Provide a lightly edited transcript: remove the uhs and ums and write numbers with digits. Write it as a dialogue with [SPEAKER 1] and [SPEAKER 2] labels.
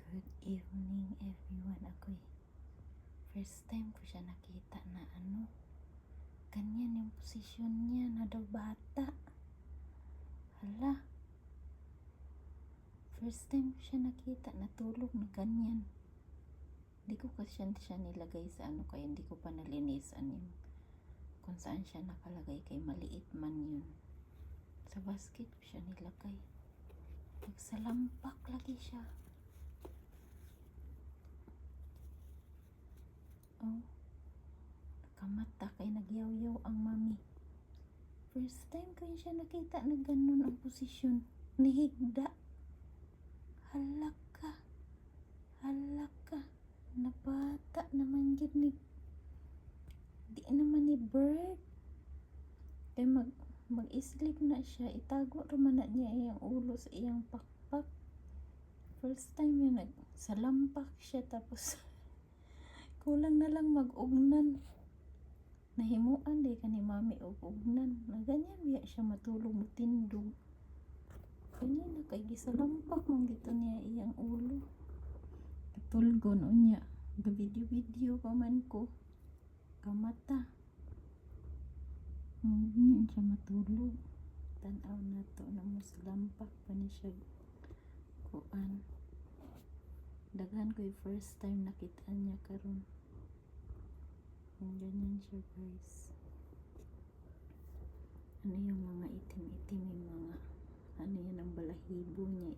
[SPEAKER 1] Good evening everyone. First time ko siya nakita na ganyan yung posisyon niya na daw bata. Hala. First time ko siya nakita natulog na ganyan. Hindi ko kasi siya nilagay sa kaya hindi ko pa nalinisan yung kung saan siya nakalagay kay maliit man yun. Sa basket ko siya nilagay. Nagsalampak lagi siya. Nakamata kay nagyaw-yaw ang mami. First time ko siya nakita na ganun ang posisyon. Nihigda. Halaka. Nabata naman yun ni. Di naman ni bird. Kaya mag-sleep na siya. Itago naman na niya iyang ulo sa iyang pakpak. First time yun nagsalampak siya tapos kulang na lang mag-ugnan. Nahimuan day ka ni mami ugnan. Na ganyan biya siya matulog matindog. Ganyan na kay gisalampak mong dito niya iyang ulo. Katulgon o niya. Video pa man ko. Kamata. Ganyan siya matulog. Tanaw na to na masalampak pa ni siya. Kuan. Daghan ko yung first time nakita niya karon. Ganyan siya guys. Yung mga itim-itim yung mga yan ang balahibo niya